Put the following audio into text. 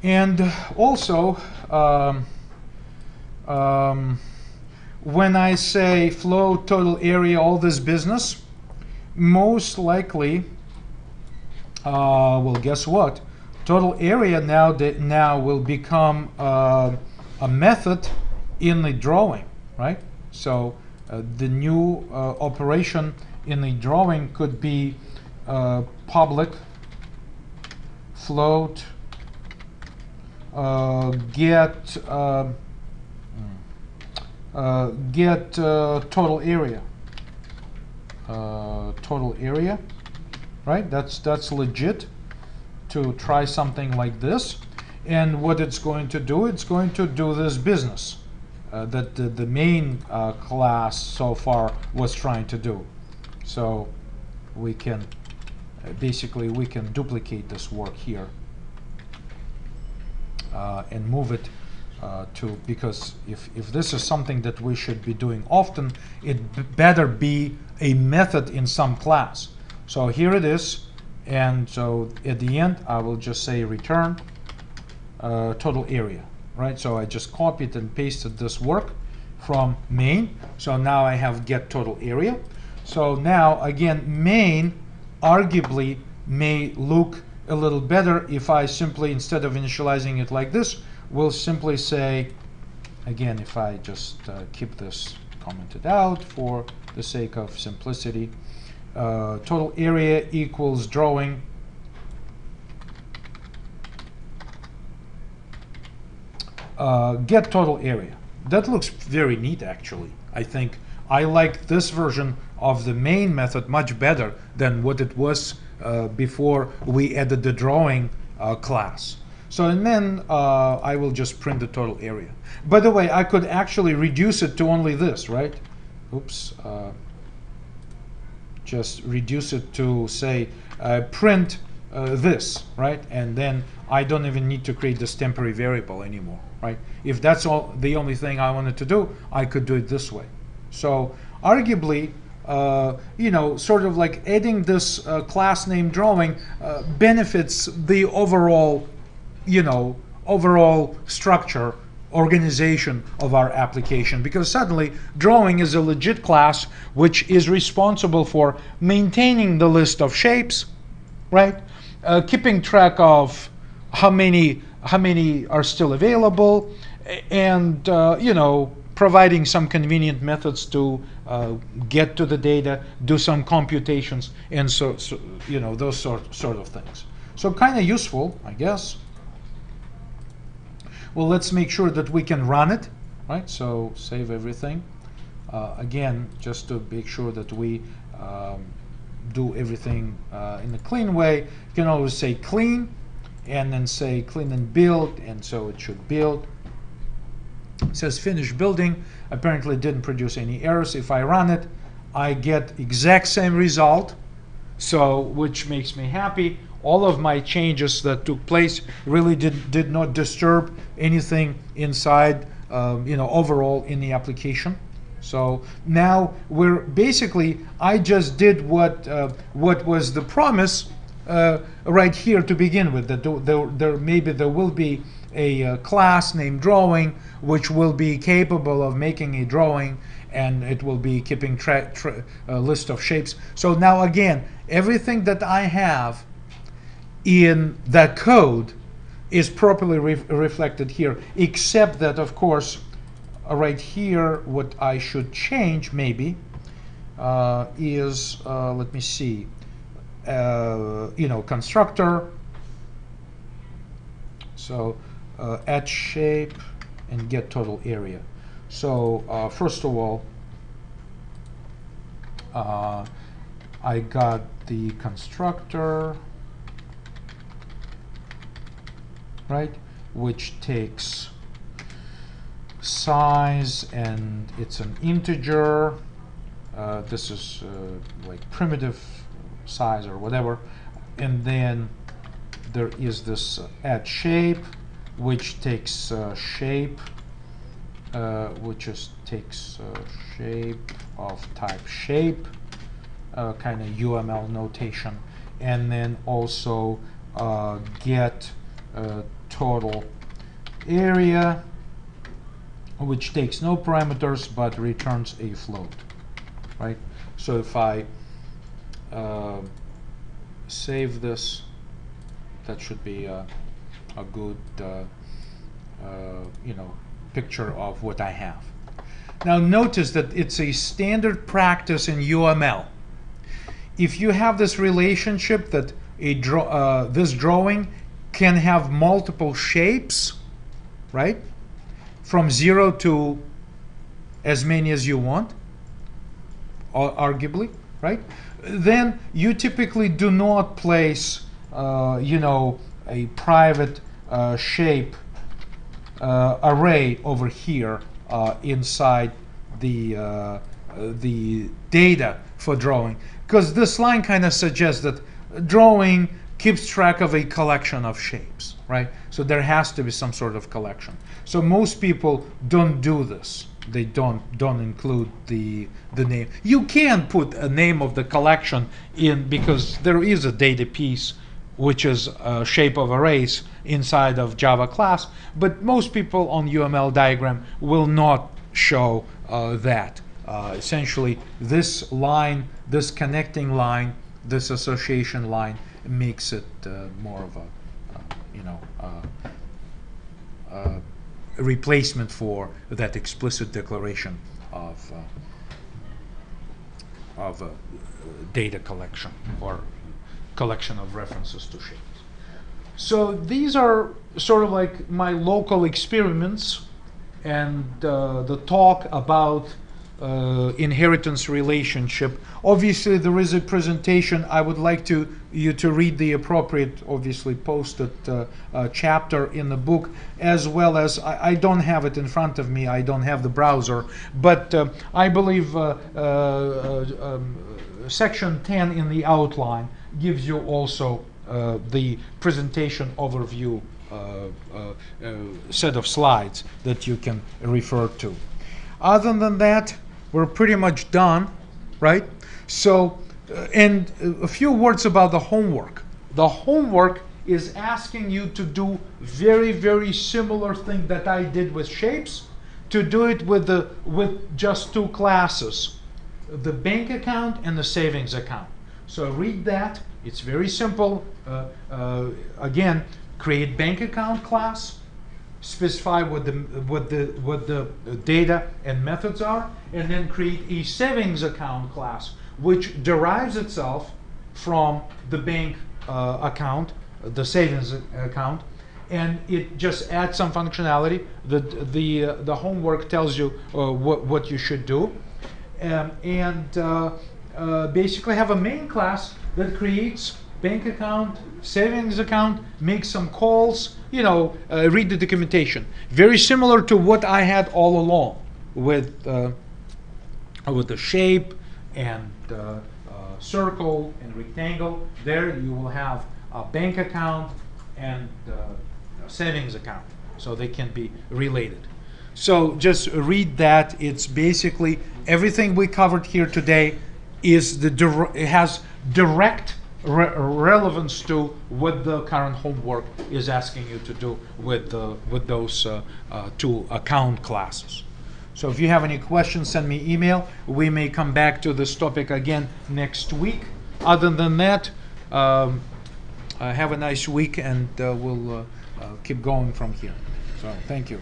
And also, when I say flow total area, all this business, most likely, well, guess what? Total area now will become a method in the drawing, right? So the new operation in the drawing could be public float get total area. Total area, right? That's legit to try something like this. And what it's going to do, it's going to do this business that the main class so far was trying to do. So we can basically we can duplicate this work here and move it to, because if this is something that we should be doing often, it better be a method in some class. So here it is, and so at the end I will just say return total area, right? So I just copied and pasted this work from main. So now I have get total area. So now again, main arguably may look a little better if I simply, instead of initializing it like this, will simply say, again, if I just keep this commented out for the sake of simplicity, total area equals drawing get total area. That looks very neat, actually. I think I like this version of the main method much better than what it was before we added the drawing class. So, and then I will just print the total area. By the way, I could actually reduce it to only this, right? Oops. Just reduce it to, say, print this, right? And then I don't even need to create this temporary variable anymore, right? If that's all the only thing I wanted to do, I could do it this way. So arguably, you know, sort of like adding this class name drawing benefits the overall, you know, overall structure, organization of our application, because suddenly drawing is a legit class which is responsible for maintaining the list of shapes, right? Keeping track of how many are still available, and you know, providing some convenient methods to get to the data, do some computations, and so you know, those sort of things. So kind of useful, I guess. Well, let's make sure that we can run it, right? So save everything. Again, just to make sure that we do everything in a clean way, you can always say clean, and then say clean and build, and so it should build. It says finish building. Apparently it didn't produce any errors. If I run it, I get exact same result, so which makes me happy. All of my changes that took place really did not disturb anything inside, you know, overall in the application. So now we're basically, I just did what was the promise right here to begin with. That maybe there will be a class named drawing which will be capable of making a drawing, and it will be keeping a list of shapes. So now again, everything that I have in that code is properly reflected here, except that, of course, right here, what I should change maybe is, let me see, you know, constructor. So add shape and get total area. So first of all, I got the constructor, right, which takes size, and it's an integer. This is like primitive size or whatever. And then there is this add shape, which takes shape, which is takes shape of type shape, kind of UML notation, and then also get total area, which takes no parameters but returns a float, right? So if I save this, that should be a good you know, picture of what I have. Now notice that it's a standard practice in UML. If you have this relationship that this drawing can have multiple shapes, right? From 0 to as many as you want, arguably, right? Then you typically do not place, you know, a private shape array over here inside the data for drawing, because this line kind of suggests that drawing keeps track of a collection of shapes, right? So there has to be some sort of collection. So most people don't do this. They don't include the name. You can put a name of the collection in, because there is a data piece which is a shape of arrays inside of Java class, but most people on UML diagram will not show that. Essentially, this line, this connecting line, this association line makes it more of a, you know, a replacement for that explicit declaration of data collection or collection of references to shapes. So these are sort of like my local experiments and the talk about inheritance relationship. Obviously, there is a presentation. I would like you to read the appropriate, obviously posted chapter in the book, as well as I don't have it in front of me. I don't have the browser, but I believe section 10 in the outline gives you also the presentation overview set of slides that you can refer to. Other than that, we're pretty much done, right? So, and a few words about the homework. The homework is asking you to do very, very similar thing that I did with shapes, to do it with just two classes, the bank account and the savings account. So read that. It's very simple. Again, create bank account class, specify what the data and methods are, and then create a savings account class, which derives itself from the bank account, the savings account, and it just adds some functionality. The homework tells you what you should do, and basically have a main class that creates bank account, savings account, make some calls, you know, read the documentation. Very similar to what I had all along with the shape and circle and rectangle. There you will have a bank account and a savings account, so they can be related. So just read that. It's basically everything we covered here today is it has direct relevance to what the current homework is asking you to do with those two account classes. So if you have any questions, send me email. We may come back to this topic again next week. Other than that, have a nice week, and we'll keep going from here. So thank you.